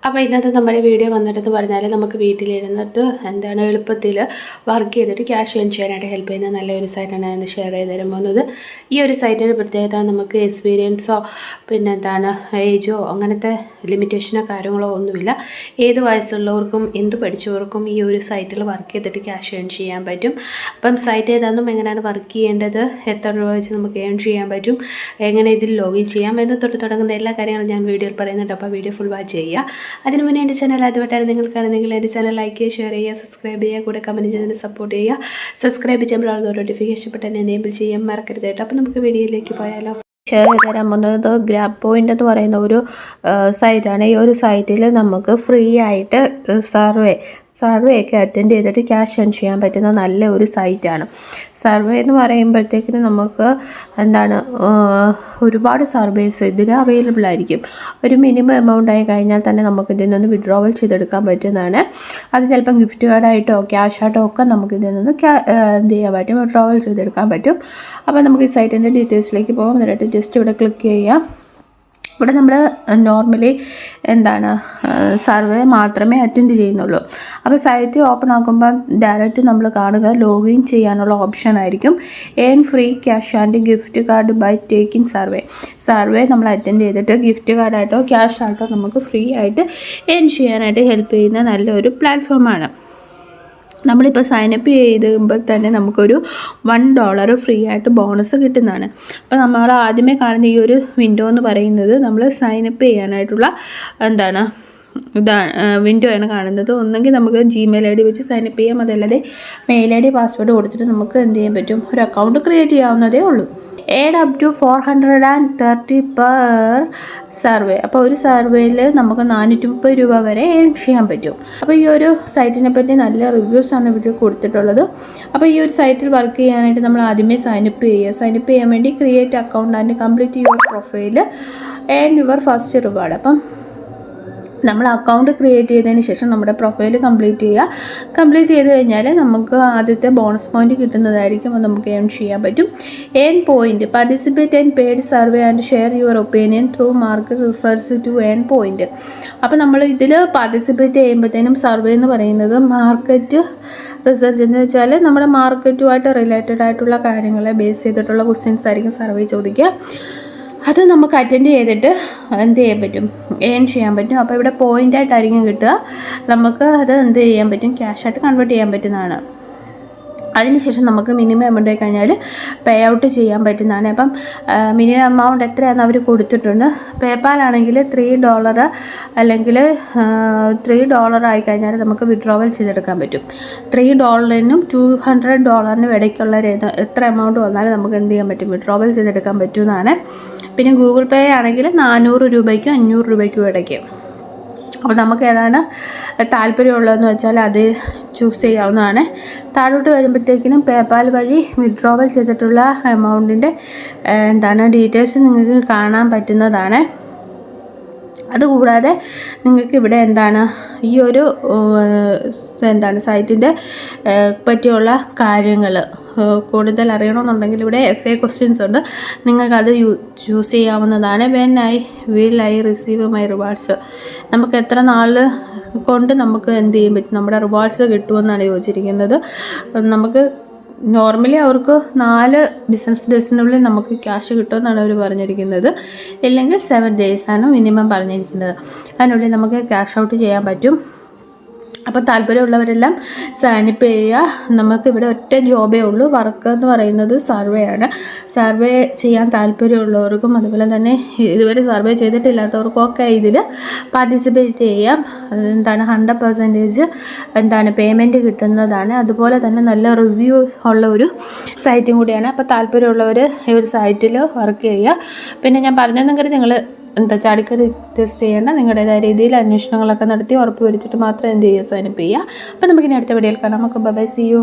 അപ്പോൾ ഇന്നത്തെ നമ്മുടെ വീഡിയോ വന്നിട്ടെന്ന് പറഞ്ഞാൽ നമുക്ക് വീട്ടിലിരുന്നിട്ട് എന്താണ് എളുപ്പത്തിൽ വർക്ക് ചെയ്തിട്ട് ക്യാഷ് ഏൺ ചെയ്യാനായിട്ട് ഹെൽപ്പ് ചെയ്യുന്ന നല്ലൊരു സൈറ്റാണ് ഞാൻ ഷെയർ ചെയ്ത് തരാൻ പോകുന്നത്. ഈ ഒരു സൈറ്റിൻ്റെ പ്രത്യേകത നമുക്ക് എക്സ്പീരിയൻസോ പിന്നെ എന്താണ് ഏജോ അങ്ങനത്തെ ലിമിറ്റേഷനോ കാര്യങ്ങളോ ഒന്നുമില്ല. ഏത് വയസ്സുള്ളവർക്കും എന്ത് പഠിച്ചവർക്കും ഈ ഒരു സൈറ്റിൽ വർക്ക് ചെയ്തിട്ട് ക്യാഷ് ഏൺ ചെയ്യാൻ പറ്റും. അപ്പം സൈറ്റ് ഏതാണെന്നും എങ്ങനെയാണ് വർക്ക് ചെയ്യേണ്ടത്, എത്ര രൂപ വെച്ച് നമുക്ക് ഏൺ ചെയ്യാൻ പറ്റും, എങ്ങനെ ഇതിൽ ലോഗിൻ ചെയ്യാം എന്ന് തുടങ്ങുന്ന എല്ലാ കാര്യങ്ങളും ഞാൻ വീഡിയോയിൽ പറയുന്നുണ്ട്. അപ്പോൾ വീഡിയോ ഫുൾ വാച്ച് ചെയ്യുക. അതിനു മുന്നേ എൻ്റെ ചാനൽ ആദ്യമായിട്ടാണ് നിങ്ങൾക്കാണെങ്കിൽ എൻ്റെ ചാനൽ ലൈക്ക് ചെയ്യുക, ഷെയർ ചെയ്യുക, സബ്സ്ക്രൈബ് ചെയ്യുക, കൂടെ കമൻറ്റ് ചെയ്തതിന് സപ്പോർട്ട് ചെയ്യുക. സബ്സ്ക്രൈബ് ചെയ്യുമ്പോഴാണ് നോട്ടിഫിക്കേഷൻ ബട്ടൺ എനേബിൾ ചെയ്യാൻ മറക്കരുത് കേട്ടോ. അപ്പോൾ നമുക്ക് വീഡിയോയിലേക്ക് പോയാലോ. ഷെയർ ചെയ്ത് തരാൻ പോകുന്നത് ഗ്രാബ് പോയിൻ്റ് എന്ന് പറയുന്ന ഒരു സൈറ്റാണ്. ഈ ഒരു സൈറ്റിൽ നമുക്ക് ഫ്രീ ആയിട്ട് സർവേ ഒക്കെ അറ്റൻഡ് ചെയ്തിട്ട് ക്യാഷ് ഏൺ ചെയ്യാൻ പറ്റുന്ന നല്ല ഒരു സൈറ്റാണ്. സർവേ എന്ന് പറയുമ്പോഴത്തേക്കിന് നമുക്ക് എന്താണ് ഒരുപാട് സർവേസ് ഇതിൽ അവൈലബിൾ ആയിരിക്കും. ഒരു മിനിമം എമൗണ്ട് ആയി കഴിഞ്ഞാൽ തന്നെ നമുക്ക് ഇതിൽ നിന്ന് വിഡ്രോവൽ ചെയ്തെടുക്കാൻ പറ്റുന്നതാണ്. അത് ചിലപ്പം ഗിഫ്റ്റ് കാർഡായിട്ടോ ക്യാഷ് ആയിട്ടോ ഒക്കെ നമുക്ക് ഇതിൽ നിന്ന് എന്ത് ചെയ്യാൻ പറ്റും, വിഡ്രോവൽ ചെയ്തെടുക്കാൻ പറ്റും. അപ്പോൾ നമുക്ക് ഈ സൈറ്റിൻ്റെ ഡീറ്റെയിൽസിലേക്ക് പോകാം. എന്നിട്ട് ജസ്റ്റ് ഇവിടെ ക്ലിക്ക് ചെയ്യാം. ഇവിടെ നമ്മൾ നോർമലി എന്താണ് സർവേ മാത്രമേ അറ്റൻഡ് ചെയ്യുന്നുള്ളൂ. അപ്പോൾ സൈറ്റ് ഓപ്പൺ ആക്കുമ്പോൾ ഡയറക്റ്റ് നമ്മൾ കാണുക ലോഗിൻ ചെയ്യാനുള്ള ഓപ്ഷൻ ആയിരിക്കും. Earn free cash and gift card by taking survey നമ്മൾ അറ്റൻഡ് ചെയ്തിട്ട് ഗിഫ്റ്റ് കാർഡായിട്ടോ ക്യാഷ് ആയിട്ടോ നമുക്ക് ഫ്രീ ആയിട്ട് ഏൺ ചെയ്യാനായിട്ട് ഹെൽപ്പ് ചെയ്യുന്ന നല്ലൊരു പ്ലാറ്റ്ഫോമാണ്. നമ്മളിപ്പോൾ സൈനപ്പ് ചെയ്യുമ്പോൾ തന്നെ നമുക്കൊരു $1 ഫ്രീ ആയിട്ട് ബോണസ് കിട്ടുന്നതാണ്. അപ്പോൾ നമ്മൾ ആദ്യമേ കാണുന്ന ഈ ഒരു വിൻഡോ എന്ന് പറയുന്നത് നമ്മൾ സൈനപ്പ് ചെയ്യാനായിട്ടുള്ള എന്താണ് വിൻഡോ ആണ് കാണുന്നത്. ഒന്നെങ്കിൽ നമുക്ക് Gmail ID വെച്ച് സൈനപ്പ് ചെയ്യാം, അതല്ലാതെ മെയിൽ ID പാസ്വേഡ് കൊടുത്തിട്ട് നമുക്ക് എന്ത് ചെയ്യാൻ പറ്റും, ഒരു അക്കൗണ്ട് ക്രിയേറ്റ് ചെയ്യാവുന്നതേ ഉള്ളൂ. Add up to 430 per survey. അപ്പോൾ ഒരു സർവേയിൽ നമുക്ക് 430 രൂപ വരെ ഏൺ ചെയ്യാൻ പറ്റും. അപ്പോൾ ഈ ഒരു സൈറ്റിനെ പറ്റി നല്ല റിവ്യൂസാണ് ഇവിടെ കൊടുത്തിട്ടുള്ളത്. അപ്പോൾ ഈ ഒരു സൈറ്റിൽ വർക്ക് ചെയ്യാനായിട്ട് നമ്മൾ ആദ്യമേ സൈനപ്പ് ചെയ്യാൻ വേണ്ടി create account and complete your profile earn your first reward. അപ്പം നമ്മൾ അക്കൗണ്ട് ക്രിയേറ്റ് ചെയ്തതിന് ശേഷം നമ്മുടെ പ്രൊഫൈൽ കംപ്ലീറ്റ് ചെയ്ത് കഴിഞ്ഞാൽ നമുക്ക് ആദ്യത്തെ ബോണസ് പോയിന്റ് കിട്ടുന്നതായിരിക്കും. അത് നമുക്ക് ഏൺ ചെയ്യാൻ പറ്റും. Earn point participate and paid survey and share your opinion through market research to earn point. അപ്പോൾ നമ്മൾ ഇതിൽ പാർട്ടിസിപ്പേറ്റ് ചെയ്യുമ്പോഴത്തേനും സർവേ എന്ന് പറയുന്നത് മാർക്കറ്റ് റിസർച്ച് എന്ന് വെച്ചാൽ നമ്മുടെ മാർക്കറ്റുമായിട്ട് റിലേറ്റഡ് ആയിട്ടുള്ള കാര്യങ്ങളെ ബേസ് ചെയ്തിട്ടുള്ള ക്വസ്റ്റ്യൻസ് ആയിരിക്കും സർവേ ചോദിക്കുക. അത് നമുക്ക് അറ്റൻഡ് ചെയ്തിട്ട് എന്ത് ചെയ്യാൻ പറ്റും, ഏൺ ചെയ്യാൻ പറ്റും. അപ്പോൾ ഇവിടെ പോയിൻ്റായിട്ടായിരിക്കും കിട്ടുക. നമുക്ക് അത് എന്ത് ചെയ്യാൻ പറ്റും, ക്യാഷായിട്ട് കൺവേർട്ട് ചെയ്യാൻ പറ്റുന്നതാണ്. അതിനുശേഷം നമുക്ക് മിനിമം എമൗണ്ട് ആയി കഴിഞ്ഞാൽ പേ ഔട്ട് ചെയ്യാൻ പറ്റുന്നതാണ്. അപ്പം മിനിമം എമൗണ്ട് എത്രയാണെന്ന് അവർ കൊടുത്തിട്ടുണ്ട്. പേപ്പാലാണെങ്കിൽ $3 അല്ലെങ്കിൽ $3 ആയി കഴിഞ്ഞാൽ നമുക്ക് വിഡ്രോവൽ ചെയ്തെടുക്കാൻ പറ്റും. $3നും $200 ഇടയ്ക്കുള്ള എത്ര എമൗണ്ട് വന്നാലും നമുക്ക് എന്ത് ചെയ്യാൻ പറ്റും, വിഡ്രോവൽ ചെയ്തെടുക്കാൻ പറ്റുന്നതാണ്. പിന്നെ ഗൂഗിൾ പേ ആണെങ്കിൽ 400 രൂപയ്ക്കും 500 രൂപയ്ക്കും ഇടയ്ക്ക്. അപ്പോൾ നമുക്ക് ഏതാണ് താല്പര്യമുള്ളതെന്ന് വെച്ചാൽ അത് ചൂസ് ചെയ്യാവുന്നതാണ്. താഴോട്ട് വരുമ്പോഴത്തേക്കിനും പേപ്പാൽ വഴി വിഡ്രോവൽ ചെയ്തിട്ടുള്ള എമൗണ്ടിൻ്റെ ഡീറ്റെയിൽസ് നിങ്ങൾക്ക് കാണാൻ പറ്റുന്നതാണ്. അതുകൂടാതെ നിങ്ങൾക്ക് ഇവിടെ ഈ ഒരു സൈറ്റിൻ്റെ പറ്റിയുള്ള കാര്യങ്ങൾ കൂടുതൽ അറിയണമെന്നുണ്ടെങ്കിൽ ഇവിടെ FA ക്വസ്റ്റ്യൻസ് ഉണ്ട്. നിങ്ങൾക്കത് ചൂസ് ചെയ്യാവുന്നതാണ്. When will I receive my rewards. നമുക്ക് എത്ര നാൾ കൊണ്ട് നമുക്ക് എന്ത് ചെയ്യാൻ പറ്റും, നമ്മുടെ റിവാർഡ്സ് കിട്ടുമെന്നാണ് ചോദിച്ചിരിക്കുന്നത്. നമുക്ക് നോർമലി അവർക്ക് 4 ബിസിനസ് ഡേയ്സിനുള്ളിൽ നമുക്ക് ക്യാഷ് കിട്ടുമെന്നാണ് അവർ പറഞ്ഞിരിക്കുന്നത്. ഇല്ലെങ്കിൽ 7 ഡേയ്സാണ് മിനിമം പറഞ്ഞിരിക്കുന്നത്. അതിനുള്ളിൽ നമുക്ക് ക്യാഷ് ഔട്ട് ചെയ്യാൻ പറ്റും. അപ്പോൾ താല്പര്യമുള്ളവരെല്ലാം സൈനപ്പ് ചെയ്യുക. നമുക്കിവിടെ ഒറ്റ ജോബേ ഉള്ളൂ. വർക്ക് എന്ന് പറയുന്നത് സർവേ ആണ്. സർവേ ചെയ്യാൻ താല്പര്യമുള്ളവർക്കും അതുപോലെ തന്നെ ഇതുവരെ സർവേ ചെയ്തിട്ടില്ലാത്തവർക്കും ഒക്കെ ഇതിൽ പാർട്ടിസിപ്പേറ്റ് ചെയ്യാം. 100% പേയ്മെൻറ്റ് കിട്ടുന്നതാണ്. അതുപോലെ തന്നെ നല്ല റിവ്യൂ ഉള്ള ഒരു സൈറ്റും കൂടിയാണ്. അപ്പോൾ താല്പര്യമുള്ളവർ ഈ ഒരു സൈറ്റിൽ വർക്ക് ചെയ്യുക. പിന്നെ ഞാൻ പറഞ്ഞതെന്ന് കരുതി നിങ്ങൾ ചാടിക്കറി ടെസ്റ്റ് ചെയ്യേണ്ട, നിങ്ങളുടേതായ രീതിയിൽ അന്വേഷണങ്ങളൊക്കെ നടത്തി ഉറപ്പ് വരുത്തിയിട്ട് മാത്രം എന്ത് ചെയ്യുക, സൈനപ്പ് ചെയ്യുക. അപ്പോൾ നമുക്കിനി അടുത്ത വീഡിയോയിൽ കാണാം. നമുക്ക് ബൈ, സീ യു.